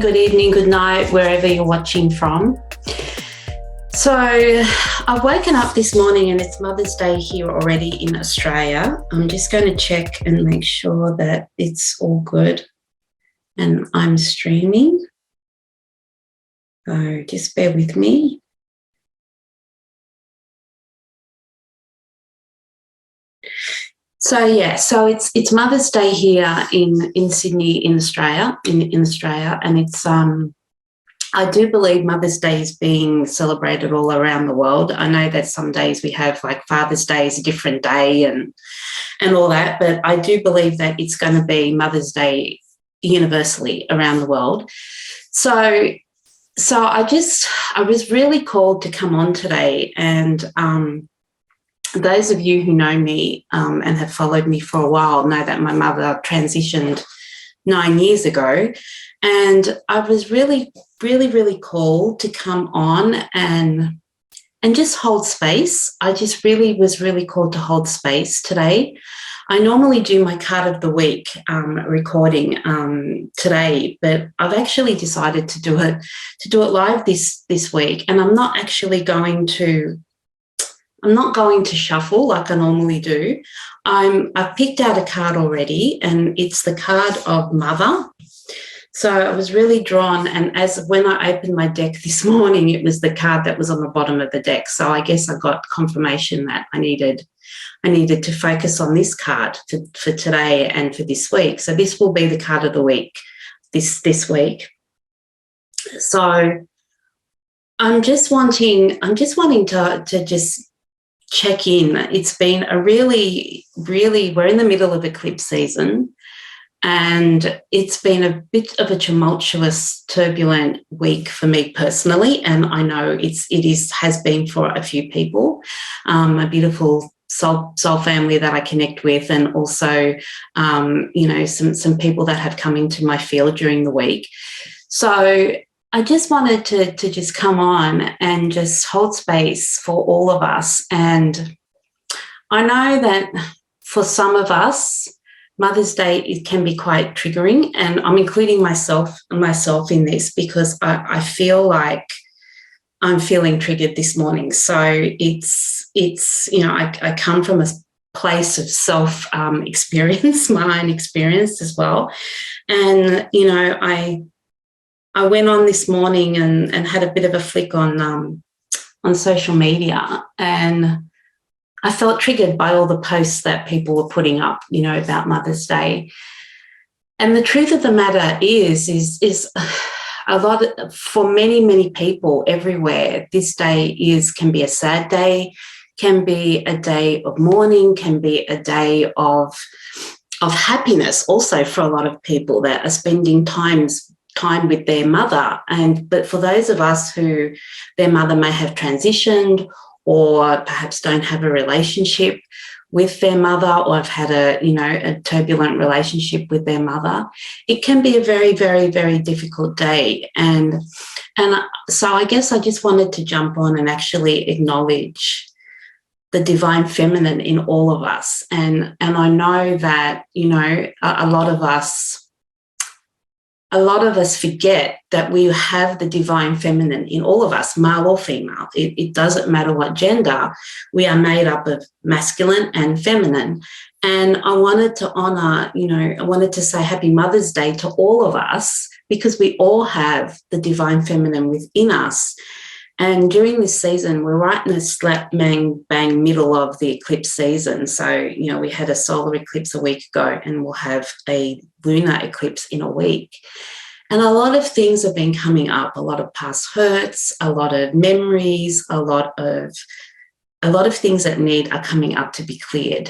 good evening, good night, wherever you're watching from. So I've woken up this morning and it's Mother's Day here already in Australia. I'm just going to check and make sure that it's all good and I'm streaming. So just bear with me. So it's Mother's Day here in Sydney, in Australia, in Australia, and it's I do believe Mother's Day is being celebrated all around the world. I know that some days we have like Father's Day is a different day and all that, but I do believe that it's going to be Mother's Day universally around the world. So I was really called to come on today, and those of you who know me and have followed me for a while know that my mother transitioned 9 years ago, and I was really called to come on and just hold space. I just was really called to hold space today. I normally do my card of the week recording today, but I've actually decided to do it live this week, and I'm not going to shuffle like I normally do. I've picked out a card already, and it's the card of Mother. So I was really drawn, and when I opened my deck this morning, it was the card that was on the bottom of the deck. So I guess I got confirmation that I needed to focus on this card for today and for this week. So this will be the card of the week this week. So I'm just wanting to just check in. It's been a really, we're in the middle of eclipse season, and it's been a bit of a tumultuous, turbulent week for me personally, and I know has been for a few people, a beautiful soul family that I connect with, and also, some people that have come into my field during the week. So I just wanted to just come on and just hold space for all of us. And I know that for some of us, Mother's Day, it can be quite triggering, and I'm including myself in this because I feel like I'm feeling triggered this morning. So it's I come from a place of self experience, my own experience as well, and I went on this morning and had a bit of a flick on social media, and I felt triggered by all the posts that people were putting up, about Mother's Day. And the truth of the matter is a lot for many people everywhere, this day can be a sad day, can be a day of mourning, can be a day of happiness also for a lot of people that are spending time with their mother. But for those of us who their mother may have transitioned, or perhaps don't have a relationship with their mother, or have had a turbulent relationship with their mother, it can be a very, very, very difficult day. And so I guess I just wanted to jump on and actually acknowledge the divine feminine in all of us. And I know that, a lot of us forget that we have the divine feminine in all of us, male or female. It doesn't matter what gender. We are made up of masculine and feminine. And I wanted to honour, I wanted to say Happy Mother's Day to all of us, because we all have the divine feminine within us. And during this season, we're right in the slap bang middle of the eclipse season. So, we had a solar eclipse a week ago, and we'll have a lunar eclipse in a week. And a lot of things have been coming up, a lot of past hurts, a lot of memories, a lot of things that are coming up to be cleared.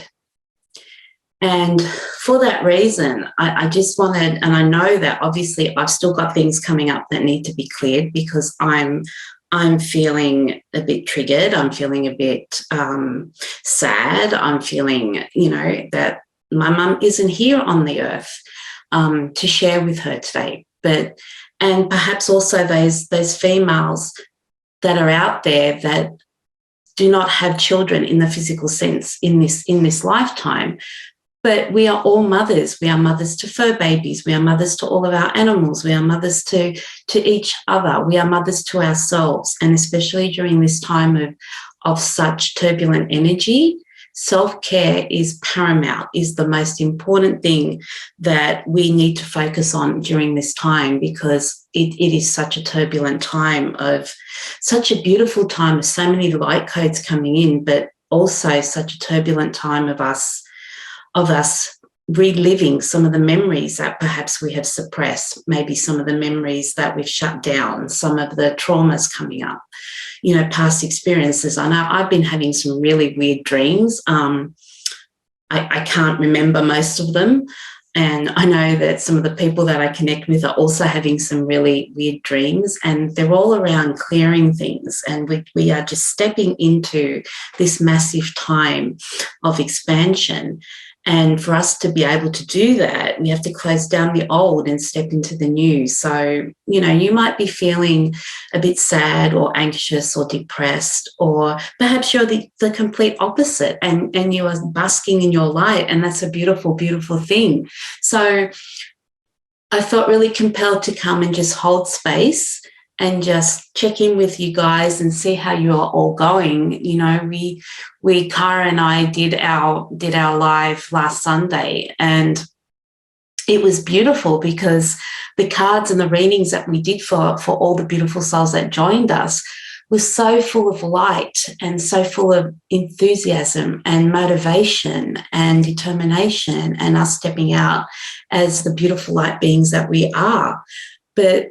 And for that reason, I just wanted, and I know that obviously I've still got things coming up that need to be cleared, because I'm feeling a bit triggered. I'm feeling a bit sad. I'm feeling, that my mum isn't here on the earth to share with her today. And perhaps also those females that are out there that do not have children in the physical sense in this lifetime, But we are all mothers. We are mothers to fur babies. We are mothers to all of our animals. We are mothers to each other. We are mothers to ourselves. And especially during this time of such turbulent energy, self-care is paramount, is the most important thing that we need to focus on during this time, because it is such a turbulent time, of such a beautiful time of so many light codes coming in, but also such a turbulent time of us reliving some of the memories that perhaps we have suppressed, maybe some of the memories that we've shut down, some of the traumas coming up, past experiences. I know I've been having some really weird dreams. I can't remember most of them. And I know that some of the people that I connect with are also having some really weird dreams, and they're all around clearing things. And we are just stepping into this massive time of expansion. And for us to be able to do that, we have to close down the old and step into the new. So, you might be feeling a bit sad or anxious or depressed, or perhaps you're the complete opposite, and you are basking in your light, and that's a beautiful, beautiful thing. So I felt really compelled to come and just hold space and just check in with you guys and see how you're all going. We Cara and I did our live last Sunday, and it was beautiful because the cards and the readings that we did for all the beautiful souls that joined us was so full of light and so full of enthusiasm and motivation and determination, and us stepping out as the beautiful light beings that we are. But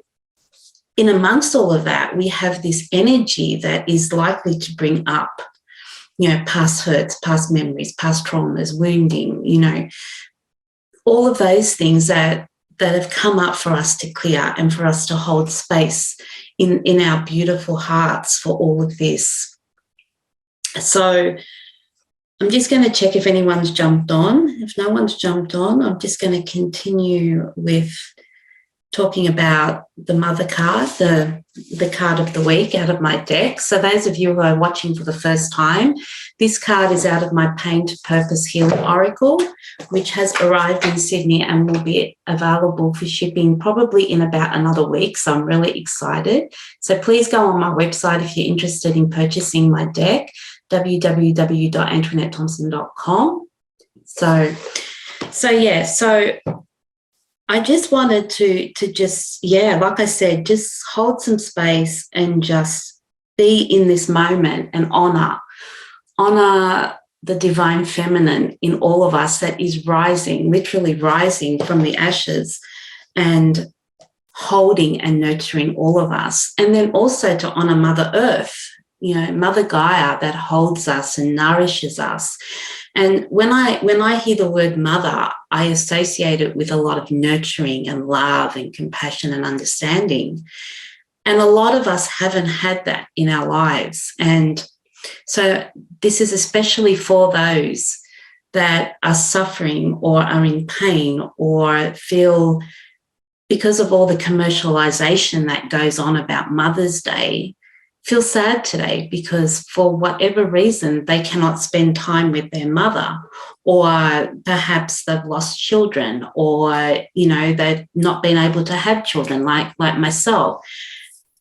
in amongst all of that, we have this energy that is likely to bring up, past hurts, past memories, past traumas, wounding, all of those things that have come up for us to clear and for us to hold space in our beautiful hearts for all of this. So I'm just going to check if anyone's jumped on. If no one's jumped on, I'm just going to continue with talking about the mother card, the card of the week out of my deck. So those of you who are watching for the first time, this card is out of my Pain to Purpose Healing Oracle, which has arrived in Sydney and will be available for shipping probably in about another week. So I'm really excited. So please go on my website if you're interested in purchasing my deck, www.antoinettethompson.com. So I just wanted to just, like I said, just hold some space and just be in this moment and honor the divine feminine in all of us that is rising, literally rising from the ashes, and holding and nurturing all of us. And then also to honor Mother Earth, Mother Gaia, that holds us and nourishes us. And when I hear the word mother, I associate it with a lot of nurturing and love and compassion and understanding. And a lot of us haven't had that in our lives. And so this is especially for those that are suffering or are in pain or feel, because of all the commercialization that goes on about Mother's Day, feel sad today because for whatever reason they cannot spend time with their mother, or perhaps they've lost children, or they've not been able to have children like myself,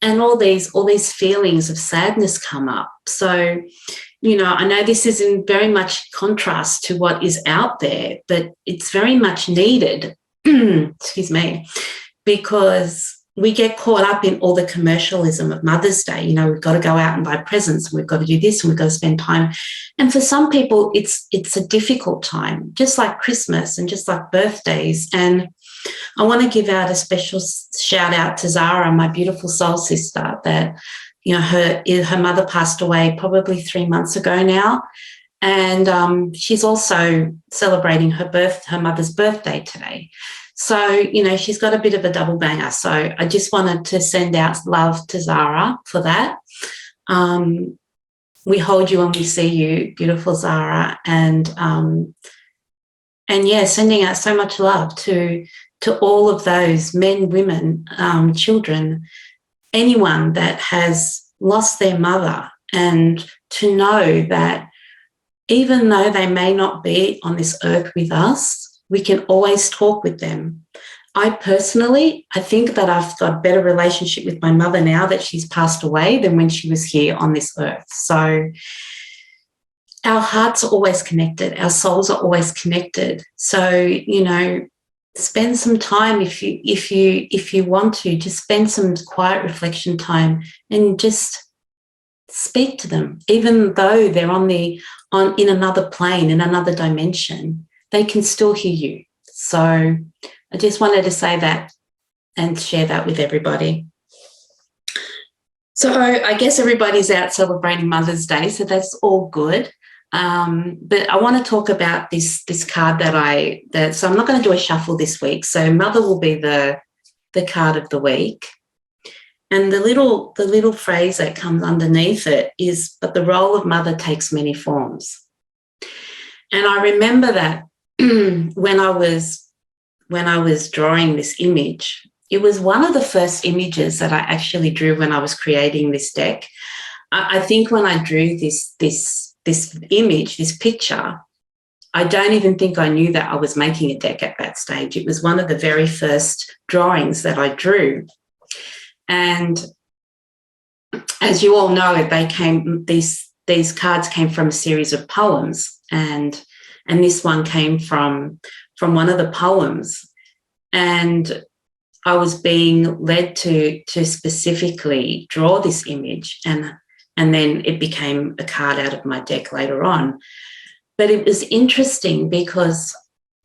and all these feelings of sadness come up. So I know this is in very much contrast to what is out there, but it's very much needed excuse me, because we get caught up in all the commercialism of Mother's Day. We've got to go out and buy presents, and we've got to do this, and we've got to spend time. And for some people, it's a difficult time, just like Christmas and just like birthdays. And I want to give out a special shout out to Zara, my beautiful soul sister, that, her mother passed away probably 3 months ago now. And she's also celebrating her mother's birthday today. So, she's got a bit of a double banger. So I just wanted to send out love to Zara for that. We hold you and we see you, beautiful Zara. And sending out so much love to all of those men, women, children, anyone that has lost their mother, and to know that even though they may not be on this earth with us, we can always talk with them. I think that I've got a better relationship with my mother now that she's passed away than when she was here on this earth. So our hearts are always connected. Our souls are always connected. So, you know, spend some time if you want to, just spend some quiet reflection time and just speak to them, even though they're in another plane, in another dimension, they can still hear you. So I just wanted to say that and share that with everybody. So I guess everybody's out celebrating Mother's Day, so that's all good. But I want to talk about this card so I'm not going to do a shuffle this week. So Mother will be the card of the week. And the little phrase that comes underneath it is, but the role of mother takes many forms. And I remember that when I was drawing this image, it was one of the first images that I actually drew when I was creating this deck. I think when I drew this image, this picture, I don't even think I knew that I was making a deck at that stage. It was one of the very first drawings that I drew. And as you all know, these cards came from a series of poems, and this one came from one of the poems. And I was being led to specifically draw this image, and then it became a card out of my deck later on. But it was interesting because,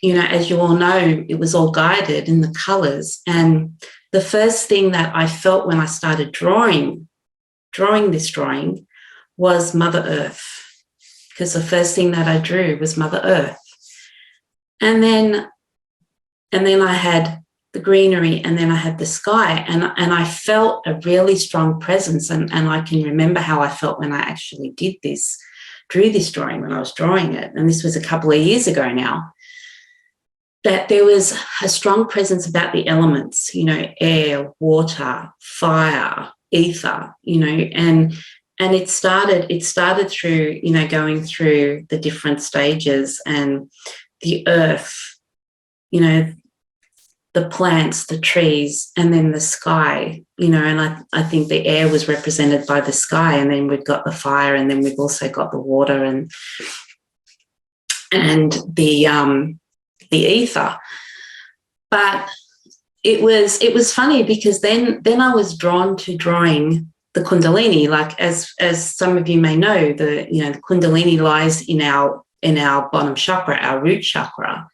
you know, as you all know, it was all guided in the colours. And the first thing that I felt when I started drawing this drawing was Mother Earth, because the first thing that I drew was Mother Earth. And then I had the greenery, and then I had the sky, and I felt a really strong presence. And I can remember how I felt when I actually drew this drawing when I was drawing it. And this was a couple of years ago now. That there was a strong presence about the elements, you know, air, water, fire, ether, you know, and it started through, you know, going through the different stages, and the earth, you know, the plants, the trees, and then the sky, you know, and I think the air was represented by the sky, and then we've got the fire, and then we've also got the water and the ether. But it was funny because then I was drawn to drawing the Kundalini. Like as some of you may know, the Kundalini lies in our bottom chakra, our root chakra.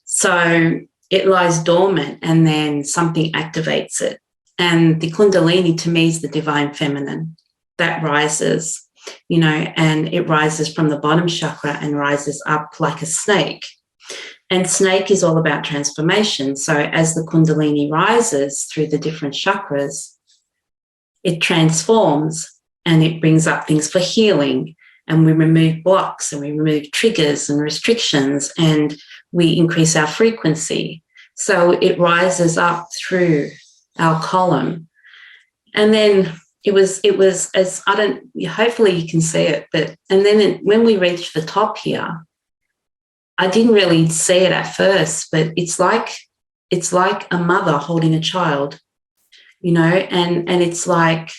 So it lies dormant, and then something activates it. And the Kundalini to me is the divine feminine that rises, you know, and it rises from the bottom chakra and rises up like a snake. And snake is all about transformation. So as the Kundalini rises through the different chakras, it transforms and it brings up things for healing. And we remove blocks, and we remove triggers and restrictions, and we increase our frequency. So it rises up through our column. And then it was as hopefully you can see it, but, and then when we reach the top here, I didn't really see it at first, but it's like a mother holding a child, you know, and it's like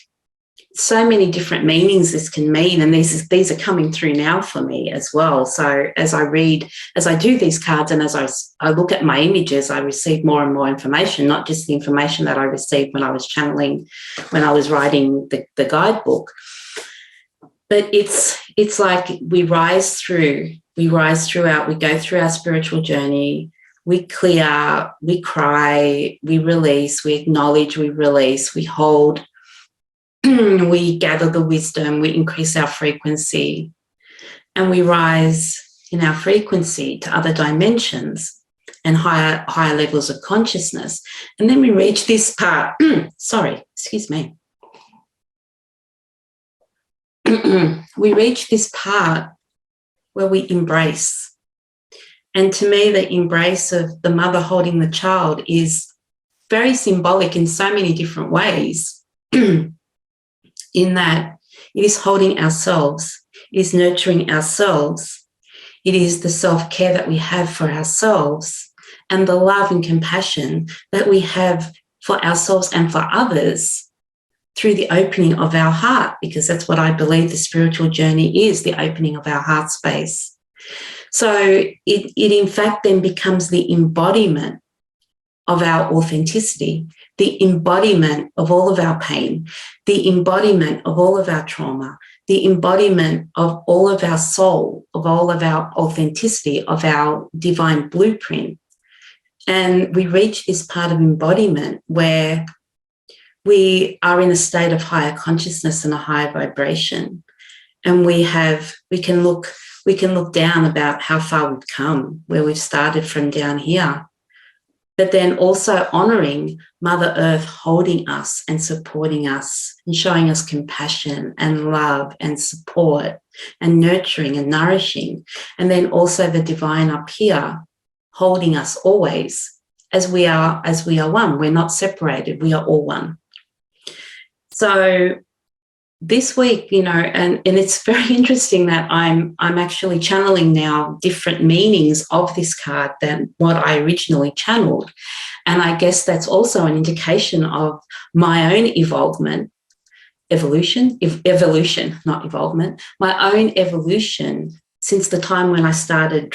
so many different meanings this can mean, and these are coming through now for me as well. So as I do these cards, and as I look at my images, I receive more and more information, not just the information that I received when I was channeling, when I was writing the guidebook. But it's like we rise throughout, we go through our spiritual journey, we clear, we cry, we release, we acknowledge, we release, we hold, we gather the wisdom, we increase our frequency, and we rise in our frequency to other dimensions and higher levels of consciousness. And then we reach this part, sorry, excuse me. We reach this part where we embrace. And to me, the embrace of the mother holding the child is very symbolic in so many different ways, in that it is holding ourselves, is nurturing ourselves. It is the self-care that we have for ourselves and the love and compassion that we have for ourselves and for others through the opening of our heart, because that's what I believe the spiritual journey is, the opening of our heart space. So it in fact then becomes the embodiment of our authenticity, the embodiment of all of our pain, the embodiment of all of our trauma, the embodiment of all of our soul, of all of our authenticity, of our divine blueprint. And we reach this part of embodiment where we are in a state of higher consciousness and a higher vibration. And we can look down about how far we've come, where we've started from down here. But then also honouring Mother Earth holding us and supporting us and showing us compassion and love and support and nurturing and nourishing. And then also the divine up here holding us always as we are one. We're not separated, we are all one. So this week, and it's very interesting that I'm actually channeling now different meanings of this card than what I originally channeled. And I guess that's also an indication of my own evolution, not evolvement, my own evolution since the time when I started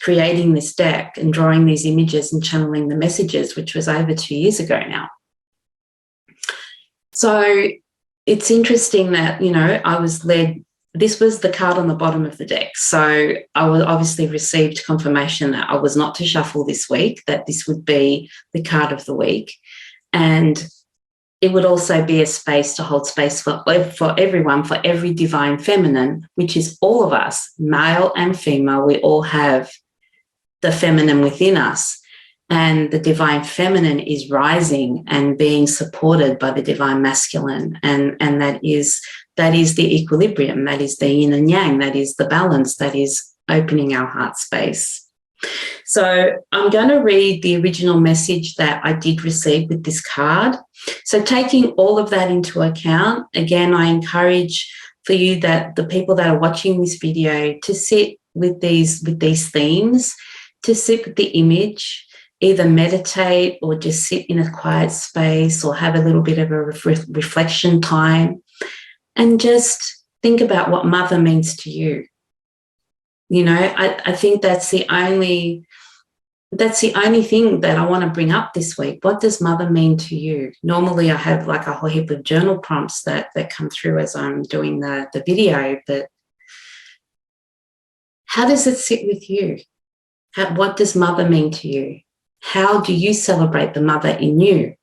creating this deck and drawing these images and channeling the messages, which was over 2 years ago now. So it's interesting that, I was led, this was the card on the bottom of the deck. So I obviously received confirmation that I was not to shuffle this week, that this would be the card of the week. And it would also be a space to hold space for everyone, for every divine feminine, which is all of us, male and female. We all have the feminine within us. And the divine feminine is rising and being supported by the divine masculine. And that is the equilibrium, that is the yin and yang, that is the balance, that is opening our heart space. So I'm going to read the original message that I did receive with this card. So taking all of that into account, again, I encourage for you that the people that are watching this video to sit with these themes, to sit with the image, either meditate or just sit in a quiet space or have a little bit of a reflection time and just think about what mother means to you. I think that's the only thing that I want to bring up this week. What does mother mean to you? Normally I have like a whole heap of journal prompts that come through as I'm doing the video, but how does it sit with you? What does mother mean to you? How do you celebrate the mother in you?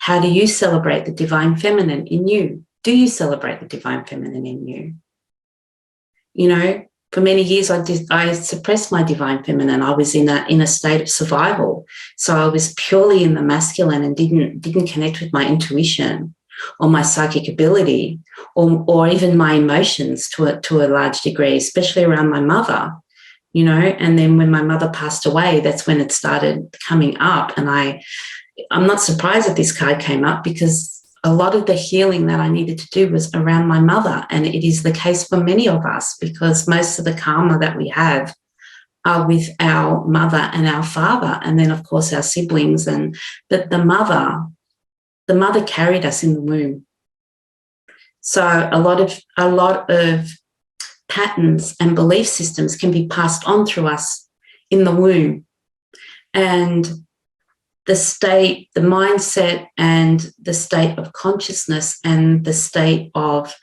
How do you celebrate the divine feminine in you? Do you celebrate the divine feminine in you? For many years I suppressed my divine feminine. I was in a state of survival. So I was purely in the masculine and didn't connect with my intuition or my psychic ability or even my emotions to a large degree, especially around my mother. And then when my mother passed away, that's when it started coming up. And I'm not surprised that this card came up because a lot of the healing that I needed to do was around my mother. And it is the case for many of us because most of the karma that we have are with our mother and our father. And then, of course, our siblings. But the mother carried us in the womb. So a lot of patterns and belief systems can be passed on through us in the womb. And the state, the mindset and the state of consciousness and the state of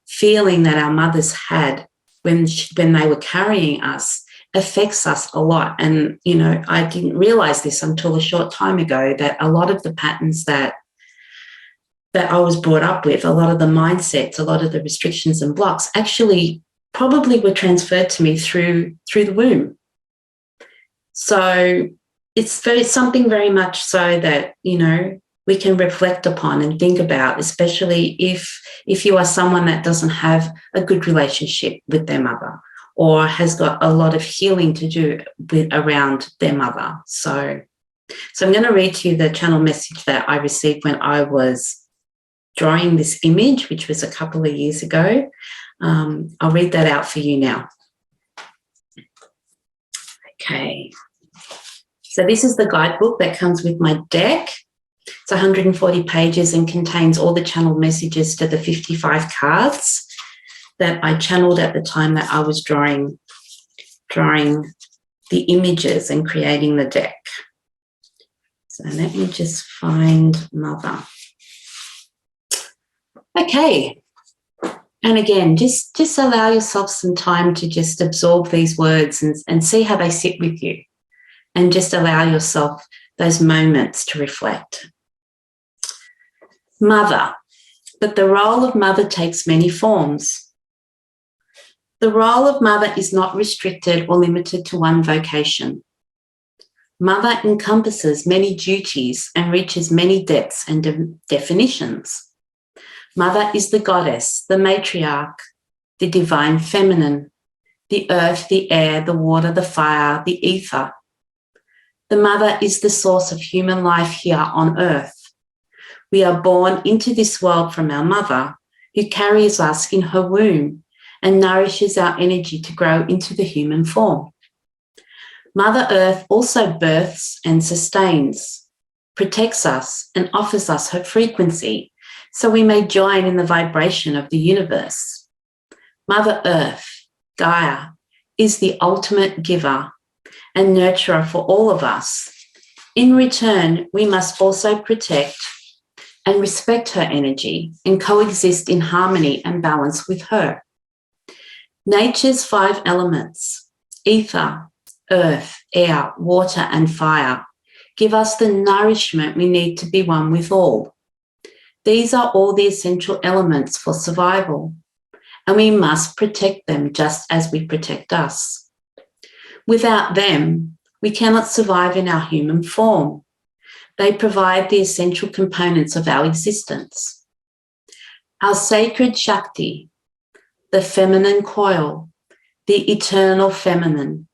feeling that our mothers had when they were carrying us affects us a lot. And, I didn't realize this until a short time ago, that a lot of the patterns that I was brought up with, a lot of the mindsets, a lot of the restrictions and blocks actually probably were transferred to me through the womb. So it's something very much so that, we can reflect upon and think about, especially if you are someone that doesn't have a good relationship with their mother or has got a lot of healing to do around their mother. So I'm going to read to you the channel message that I received when I was drawing this image, which was a couple of years ago. I'll read that out for you now. Okay. So this is the guidebook that comes with my deck. It's 140 pages and contains all the channeled messages to the 55 cards that I channeled at the time that I was drawing the images and creating the deck. So let me just find Mother. Okay. And again, just allow yourself some time to just absorb these words and see how they sit with you. And just allow yourself those moments to reflect. Mother, but the role of mother takes many forms. The role of mother is not restricted or limited to one vocation. Mother encompasses many duties and reaches many depths and definitions. Mother is the goddess, the matriarch, the divine feminine, the earth, the air, the water, the fire, the ether. The mother is the source of human life here on earth. We are born into this world from our mother, who carries us in her womb and nourishes our energy to grow into the human form. Mother Earth also births and sustains, protects us and offers us her frequency so we may join in the vibration of the universe. Mother Earth, Gaia, is the ultimate giver and nurturer for all of us. In return, we must also protect and respect her energy and coexist in harmony and balance with her. Nature's 5 elements, ether, earth, air, water, and fire, give us the nourishment we need to be one with all. These are all the essential elements for survival, and we must protect them just as we protect us. Without them, we cannot survive in our human form. They provide the essential components of our existence. Our sacred Shakti, the feminine coil, the eternal feminine,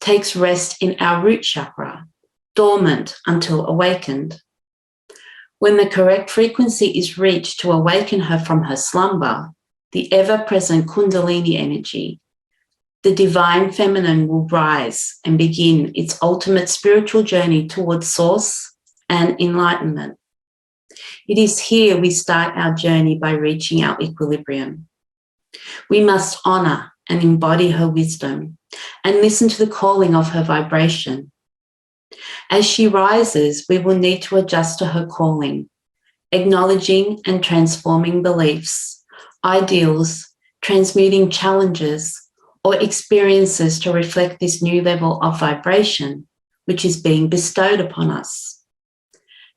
takes rest in our root chakra, dormant until awakened. When the correct frequency is reached to awaken her from her slumber, the ever-present Kundalini energy, the divine feminine will rise and begin its ultimate spiritual journey towards source and enlightenment. It is here we start our journey by reaching our equilibrium. We must honor and embody her wisdom and listen to the calling of her vibration. As she rises, we will need to adjust to her calling, acknowledging and transforming beliefs, ideals, transmuting challenges or experiences to reflect this new level of vibration which is being bestowed upon us.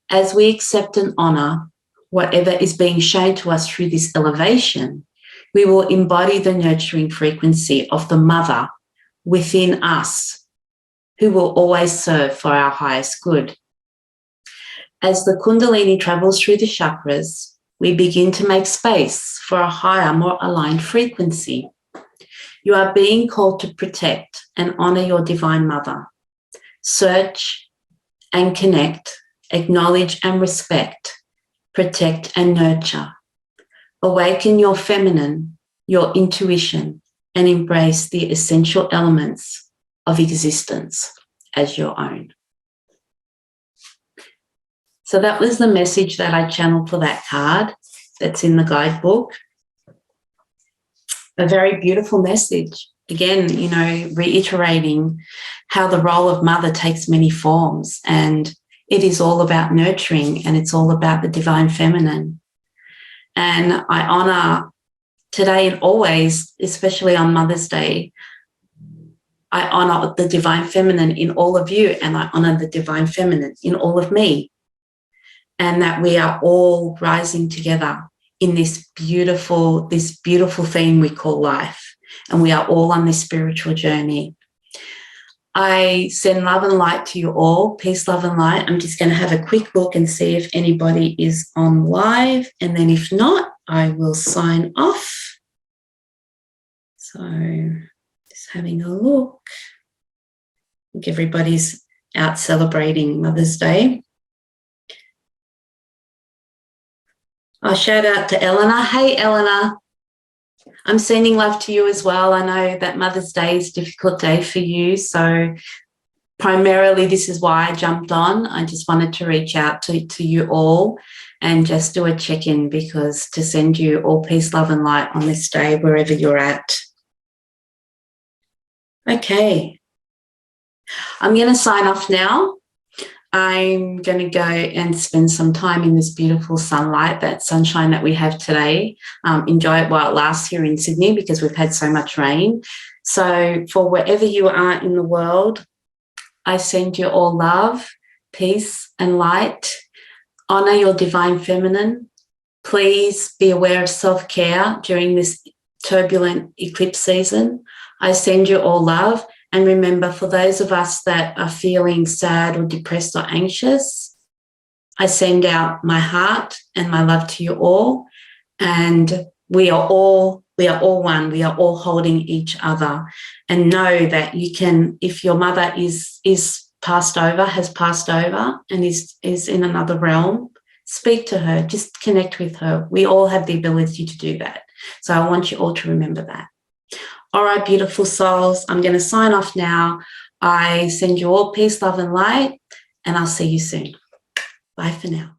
As we accept and honor whatever is being shown to us through this elevation, we will embody the nurturing frequency of the mother within us, who will always serve for our highest good. As the Kundalini travels through the chakras, we begin to make space for a higher, more aligned frequency. You are being called to protect and honor your divine mother. Search and connect, acknowledge and respect, protect and nurture. Awaken your feminine, your intuition, and embrace the essential elements of existence as your own. So that was the message that I channeled for that card that's in the guidebook. A very beautiful message. Again, you know, reiterating how the role of mother takes many forms, and it is all about nurturing, and it's all about the divine feminine. And I honor today and always, especially on Mother's Day, I honor the divine feminine in all of you, and I honor the divine feminine in all of me. And that we are all rising together in this beautiful theme we call life. And we are all on this spiritual journey. I send love and light to you all. Peace, love and light. I'm just going to have a quick look and see if anybody is on live. And then if not, I will sign off. So just having a look. I think everybody's out celebrating Mother's Day. I'll shout out to Eleanor. Hey, Eleanor. I'm sending love to you as well. I know that Mother's Day is a difficult day for you. So primarily this is why I jumped on. I just wanted to reach out to you all and just do a check-in, because to send you all peace, love and light on this day, wherever you're at. Okay. I'm going to sign off now. I'm going to go and spend some time in this beautiful sunlight, that sunshine that we have today. Enjoy it while it lasts here in Sydney, because we've had so much rain. So for wherever you are in the world, I send you all love, peace and light. Honour your divine feminine. Please be aware of self-care during this turbulent eclipse season. I send you all love. And remember, for those of us that are feeling sad or depressed or anxious, I send out my heart and my love to you all. And we are all one. We are all holding each other. And know that you can, if your mother is passed over, has passed over and is in another realm, speak to her, just connect with her. We all have the ability to do that. So I want you all to remember that. All right, beautiful souls, I'm going to sign off now. I send you all peace, love and light, and I'll see you soon. Bye for now.